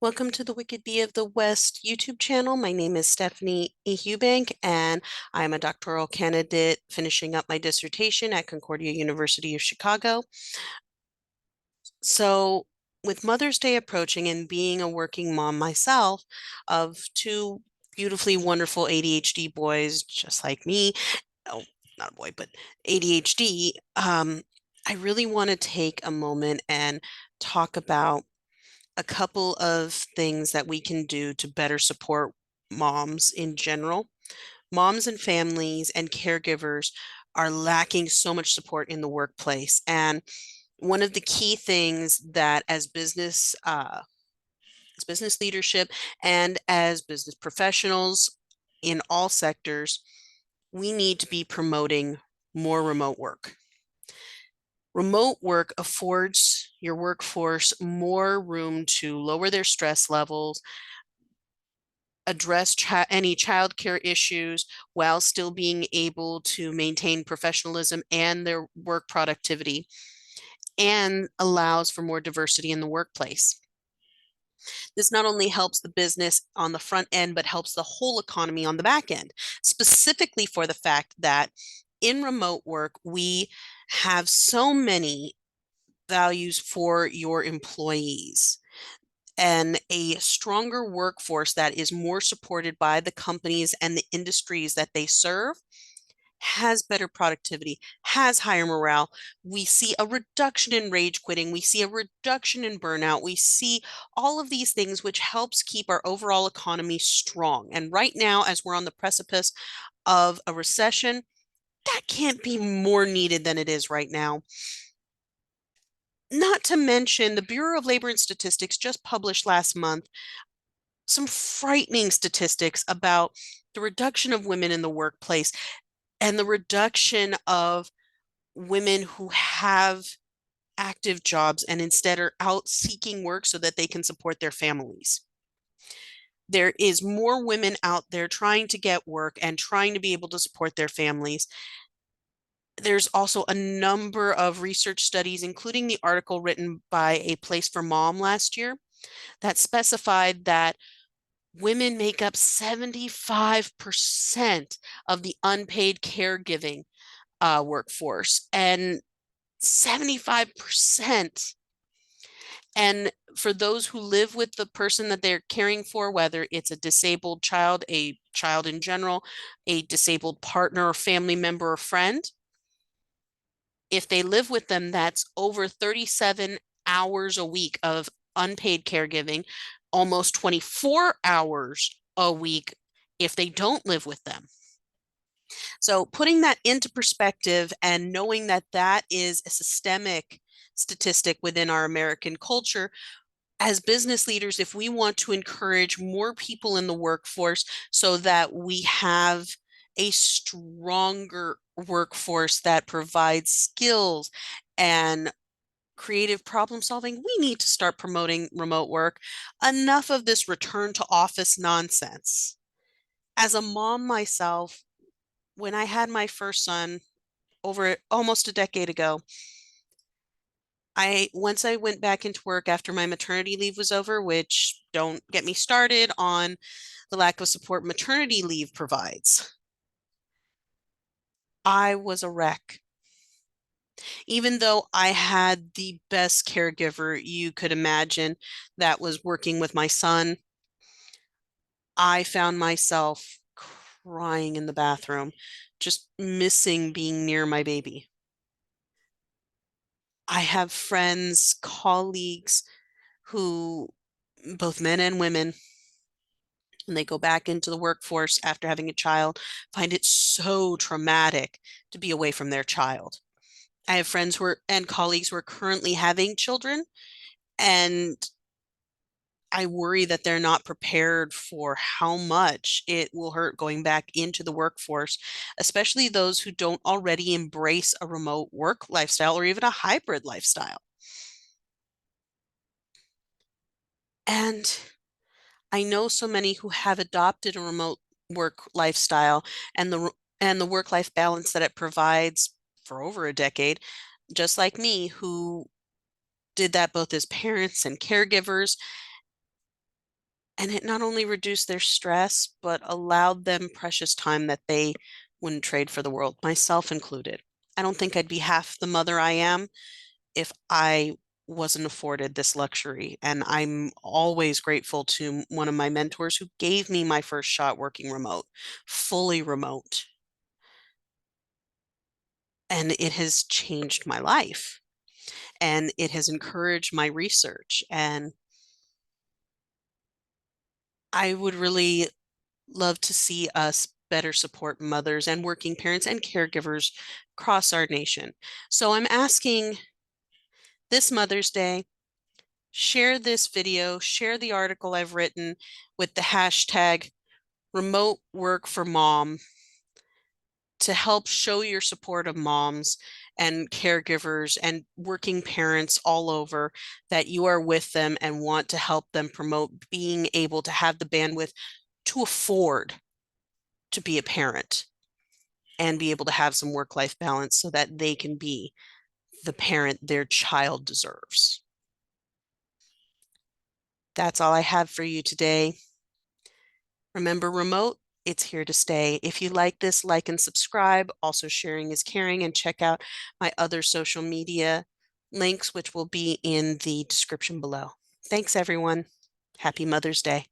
Welcome to the Wicked Bee of the West YouTube channel. My name is Stephanie Eubank, and I'm a doctoral candidate finishing up my dissertation at Concordia University of Chicago. So, with Mother's Day approaching and being a working mom myself of two beautifully wonderful ADHD boys, just like me, oh, not a boy, but ADHD, I really want to take a moment and talk about a couple of things that we can do to better support moms in general. Moms and families and caregivers are lacking so much support in the workplace. And one of the key things that as business leadership and as business professionals in all sectors, we need to be promoting more remote work. Remote work affords your workforce more room to lower their stress levels, address any childcare issues while still being able to maintain professionalism and their work productivity, and allows for more diversity in the workplace. This not only helps the business on the front end, but helps the whole economy on the back end, specifically for the fact that in remote work, we have so many values for your employees, and a stronger workforce that is more supported by the companies and the industries that they serve has better productivity, has higher morale. We see a reduction in rage quitting. We see a reduction in burnout. We see all of these things, which helps keep our overall economy strong. And right now, as we're on the precipice of a recession, that can't be more needed than it is right now. Not to mention, the Bureau of Labor and Statistics just published last month some frightening statistics about the reduction of women in the workplace and the reduction of women who have active jobs and instead are out seeking work so that they can support their families. There is more women out there trying to get work and trying to be able to support their families. There's also a number of research studies, including the article written by A Place for Mom last year, that specified that women make up 75% of the unpaid caregiving workforce, and 75%. And for those who live with the person that they're caring for, whether it's a disabled child, a child in general, a disabled partner or family member or friend, if they live with them, that's over 37 hours a week of unpaid caregiving, almost 24 hours a week if they don't live with them. So, putting that into perspective and knowing that that is a systemic statistic within our American culture, as business leaders, if we want to encourage more people in the workforce so that we have a stronger workforce that provides skills and creative problem solving, we need to start promoting remote work. Enough of this return to office nonsense. As a mom myself, when I had my first son over almost a decade ago, I once I went back into work after my maternity leave was over, which don't get me started on the lack of support maternity leave provides. I was a wreck. Even though I had the best caregiver you could imagine that was working with my son, I found myself crying in the bathroom, just missing being near my baby. I have friends, colleagues who, both men and women, when they go back into the workforce after having a child, find it so traumatic to be away from their child. I have friends who are and colleagues who are currently having children, and I worry that they're not prepared for how much it will hurt going back into the workforce, especially those who don't already embrace a remote work lifestyle or even a hybrid lifestyle. And I know so many who have adopted a remote work lifestyle and the work-life balance that it provides for over a decade, just like me, who did that both as parents and caregivers. And it not only reduced their stress, but allowed them precious time that they wouldn't trade for the world, myself included. I don't think I'd be half the mother I am if I wasn't afforded this luxury. And I'm always grateful to one of my mentors who gave me my first shot working remote, fully remote. And it has changed my life and it has encouraged my research. And I would really love to see us better support mothers and working parents and caregivers across our nation. So I'm asking this Mother's Day, share this video, share the article I've written with the hashtag remote work for mom to help show your support of moms and caregivers and working parents all over, that you are with them and want to help them promote being able to have the bandwidth to afford to be a parent and be able to have some work-life balance so that they can be the parent their child deserves. That's all I have for you today. Remember, remote, it's here to stay. If you like this, like and subscribe. Also, sharing is caring, and check out my other social media links, which will be in the description below. Thanks, everyone. Happy Mother's Day.